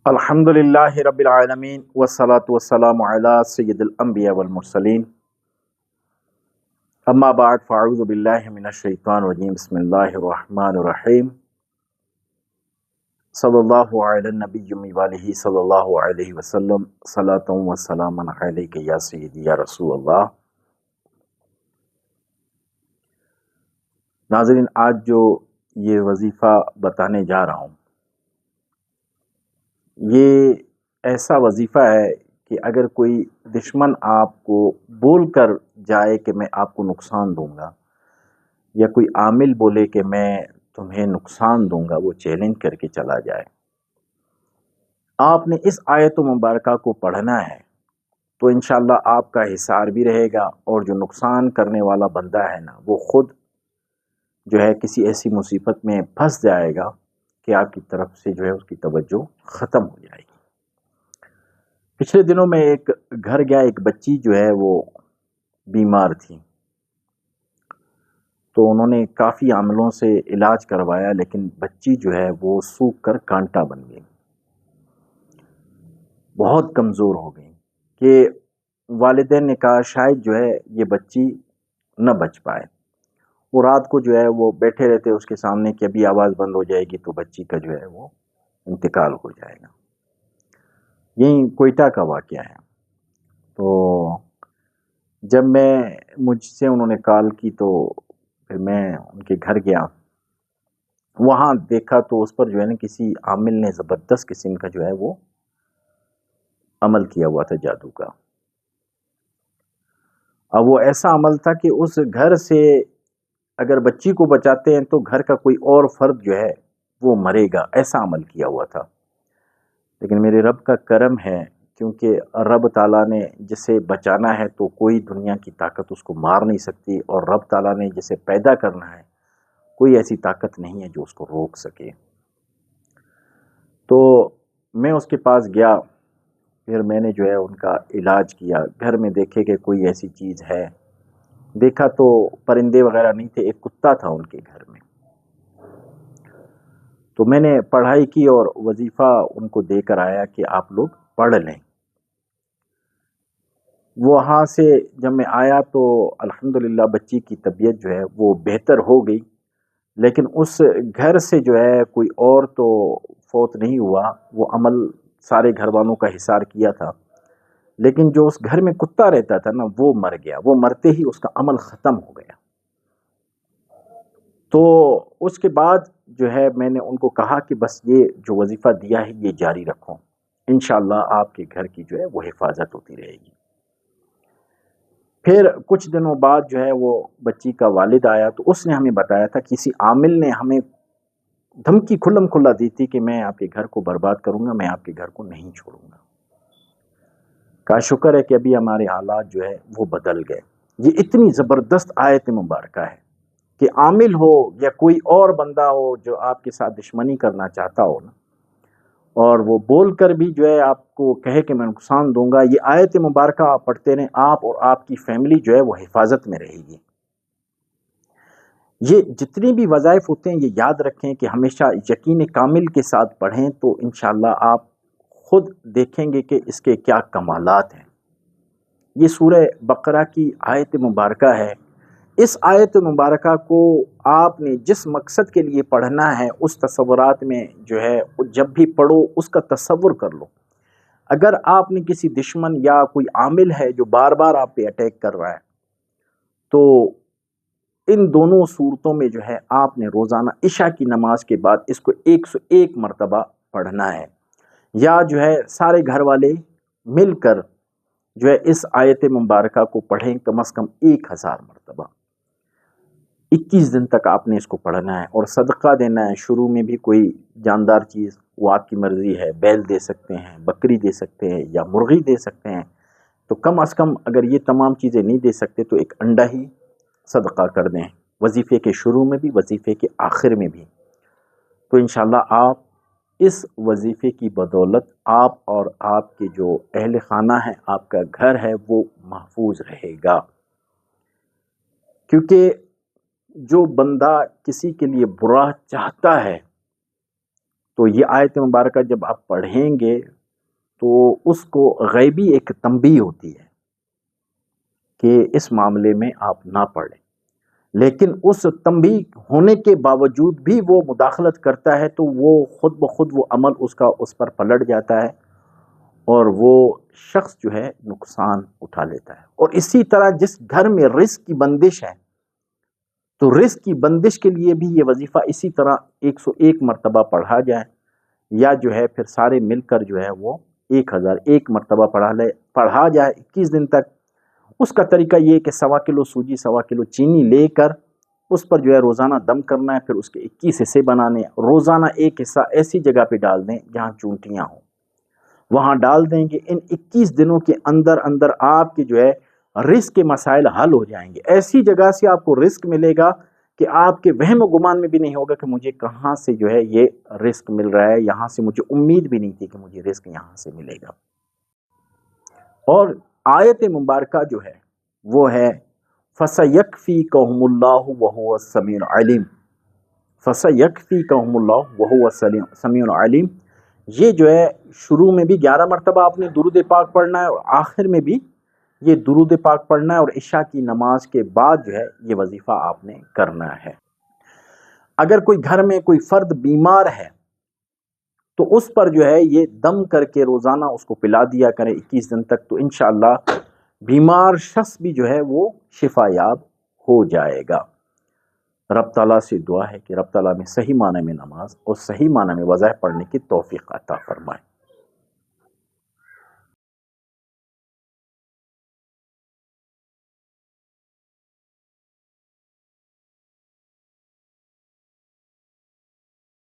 الحمد للہ رب العالمین والصلاة والسلام علی سید الانبیاء والمرسلین اما بعد فاعوذ باللہ من الشیطان الرجیم بسم اللہ الرحمن الرحیم صلی اللہ علی النبی وآلہ صلی اللہ علیہ وسلم صلاۃ و سلام علیک یا سیدی یا رسول اللہ۔ ناظرین، آج جو یہ وظیفہ بتانے جا رہا ہوں یہ ایسا وظیفہ ہے کہ اگر کوئی دشمن آپ کو بول کر جائے کہ میں آپ کو نقصان دوں گا، یا کوئی عامل بولے کہ میں تمہیں نقصان دوں گا، وہ چیلنج کر کے چلا جائے، آپ نے اس آیت مبارکہ کو پڑھنا ہے تو انشاءاللہ آپ کا حصار بھی رہے گا، اور جو نقصان کرنے والا بندہ ہے نا، وہ خود جو ہے کسی ایسی مصیبت میں پھنس جائے گا کہ آپ کی طرف سے جو ہے اس کی توجہ ختم ہو جائے گی۔ پچھلے دنوں میں ایک گھر گیا، ایک بچی جو ہے وہ بیمار تھی، تو انہوں نے کافی عاملوں سے علاج کروایا، لیکن بچی جو ہے وہ سوکھ کر کانٹا بن گئی، بہت کمزور ہو گئی کہ والدین نے کہا شاید جو ہے یہ بچی نہ بچ پائے۔ وہ رات کو جو ہے وہ بیٹھے رہتے اس کے سامنے کہ ابھی آواز بند ہو جائے گی تو بچی کا جو ہے وہ انتقال ہو جائے گا۔ یہی کوئٹہ کا واقعہ ہے۔ تو جب مجھ سے انہوں نے کال کی تو پھر میں ان کے گھر گیا، وہاں دیکھا تو اس پر جو ہے نا کسی عامل نے زبردست قسم کا جو ہے وہ عمل کیا ہوا تھا، جادو کا۔ اب وہ ایسا عمل تھا کہ اس گھر سے اگر بچی کو بچاتے ہیں تو گھر کا کوئی اور فرد جو ہے وہ مرے گا، ایسا عمل کیا ہوا تھا۔ لیکن میرے رب کا کرم ہے، کیونکہ رب تعالیٰ نے جسے بچانا ہے تو کوئی دنیا کی طاقت اس کو مار نہیں سکتی، اور رب تعالیٰ نے جسے پیدا کرنا ہے کوئی ایسی طاقت نہیں ہے جو اس کو روک سکے۔ تو میں اس کے پاس گیا، پھر میں نے جو ہے ان کا علاج کیا، گھر میں دیکھے کہ کوئی ایسی چیز ہے، دیکھا تو پرندے وغیرہ نہیں تھے، ایک کتا تھا ان کے گھر میں۔ تو میں نے پڑھائی کی اور وظیفہ ان کو دے کر آیا کہ آپ لوگ پڑھ لیں۔ وہاں سے جب میں آیا تو الحمدللہ بچی کی طبیعت جو ہے وہ بہتر ہو گئی، لیکن اس گھر سے جو ہے کوئی اور تو فوت نہیں ہوا، وہ عمل سارے گھر والوں کا حصار کیا تھا، لیکن جو اس گھر میں کتا رہتا تھا نا وہ مر گیا، وہ مرتے ہی اس کا عمل ختم ہو گیا۔ تو اس کے بعد جو ہے میں نے ان کو کہا کہ بس یہ جو وظیفہ دیا ہے یہ جاری رکھو، انشاءاللہ آپ کے گھر کی جو ہے وہ حفاظت ہوتی رہے گی۔ پھر کچھ دنوں بعد جو ہے وہ بچی کا والد آیا تو اس نے ہمیں بتایا تھا کسی عامل نے ہمیں دھمکی کھلم کھلا دی تھی کہ میں آپ کے گھر کو برباد کروں گا، میں آپ کے گھر کو نہیں چھوڑوں گا۔ کا شکر ہے کہ ابھی ہمارے حالات جو ہے وہ بدل گئے۔ یہ اتنی زبردست آیت مبارکہ ہے کہ عامل ہو یا کوئی اور بندہ ہو جو آپ کے ساتھ دشمنی کرنا چاہتا ہو نا، اور وہ بول کر بھی جو ہے آپ کو کہے کہ میں نقصان دوں گا، یہ آیت مبارکہ آپ پڑھتے رہیں، آپ اور آپ کی فیملی جو ہے وہ حفاظت میں رہے گی۔ یہ جتنی بھی وظائف ہوتے ہیں یہ یاد رکھیں کہ ہمیشہ یقین کامل کے ساتھ پڑھیں، تو انشاءاللہ آپ خود دیکھیں گے کہ اس کے کیا کمالات ہیں۔ یہ سورہ بقرہ کی آیت مبارکہ ہے۔ اس آیت مبارکہ کو آپ نے جس مقصد کے لیے پڑھنا ہے اس تصورات میں جو ہے جب بھی پڑھو اس کا تصور کر لو۔ اگر آپ نے کسی دشمن یا کوئی عامل ہے جو بار بار آپ پہ اٹیک کر رہا ہے، تو ان دونوں صورتوں میں جو ہے آپ نے روزانہ عشاء کی نماز کے بعد اس کو 101 مرتبہ پڑھنا ہے، یا جو ہے سارے گھر والے مل کر جو ہے اس آیت مبارکہ کو پڑھیں کم از کم 1000 مرتبہ۔ 21 دن تک آپ نے اس کو پڑھنا ہے، اور صدقہ دینا ہے۔ شروع میں بھی کوئی جاندار چیز، وہ آپ کی مرضی ہے، بیل دے سکتے ہیں، بکری دے سکتے ہیں، یا مرغی دے سکتے ہیں، تو کم از کم اگر یہ تمام چیزیں نہیں دے سکتے تو ایک انڈا ہی صدقہ کر دیں، وظیفے کے شروع میں بھی وظیفے کے آخر میں بھی۔ تو انشاءاللہ آپ اس وظیفے کی بدولت آپ اور آپ کے جو اہل خانہ ہیں، آپ کا گھر ہے، وہ محفوظ رہے گا۔ کیونکہ جو بندہ کسی کے لیے برا چاہتا ہے تو یہ آیت مبارکہ جب آپ پڑھیں گے تو اس کو غیبی ایک تنبیہ ہوتی ہے کہ اس معاملے میں آپ نہ پڑھیں، لیکن اس تنبیہ ہونے کے باوجود بھی وہ مداخلت کرتا ہے تو وہ خود بخود وہ عمل اس پر پلٹ جاتا ہے اور وہ شخص جو ہے نقصان اٹھا لیتا ہے۔ اور اسی طرح جس گھر میں رزق کی بندش ہے تو رزق کی بندش کے لیے بھی یہ وظیفہ اسی طرح 101 مرتبہ پڑھا جائے، یا جو ہے پھر سارے مل کر جو ہے وہ 1001 مرتبہ پڑھا جائے 21 دن تک۔ اس کا طریقہ یہ کہ 1.25 کلو سوجی 1.25 کلو چینی لے کر اس پر جو ہے روزانہ دم کرنا ہے، پھر اس کے 21 حصے بنانے، روزانہ ایک حصہ ایسی جگہ پہ ڈال دیں جہاں چونٹیاں ہوں، وہاں ڈال دیں گے۔ ان 21 دنوں کے اندر اندر آپ کے جو ہے رزق کے مسائل حل ہو جائیں گے۔ ایسی جگہ سے آپ کو رزق ملے گا کہ آپ کے وہم و گمان میں بھی نہیں ہوگا کہ مجھے کہاں سے جو ہے یہ رزق مل رہا ہے، یہاں سے مجھے امید بھی نہیں تھی کہ مجھے رزق یہاں سے ملے گا۔ اور آیت مبارکہ جو ہے وہ ہے فَسَيَكْفِيكَهُمُ اللَّهُ وَهُوَ السَّمِيعُ الْعَلِيمُ، فَسَيَكْفِيكَهُمُ اللَّهُ وَهُوَ السَّمِيعُ الْعَلِيمُ۔ یہ جو ہے شروع میں بھی 11 مرتبہ آپ نے درود پاک پڑھنا ہے اور آخر میں بھی یہ درود پاک پڑھنا ہے، اور عشاء کی نماز کے بعد جو ہے یہ وظیفہ آپ نے کرنا ہے۔ اگر کوئی گھر میں کوئی فرد بیمار ہے تو اس پر جو ہے یہ دم کر کے روزانہ اس کو پلا دیا کرے 21 دن تک، تو انشاءاللہ بیمار شخص بھی جو ہے وہ شفا یاب ہو جائے گا۔ رب تعالیٰ سے دعا ہے کہ رب تعالیٰ میں صحیح معنی میں نماز اور صحیح معنی میں وظائف پڑھنے کی توفیق عطا فرمائے۔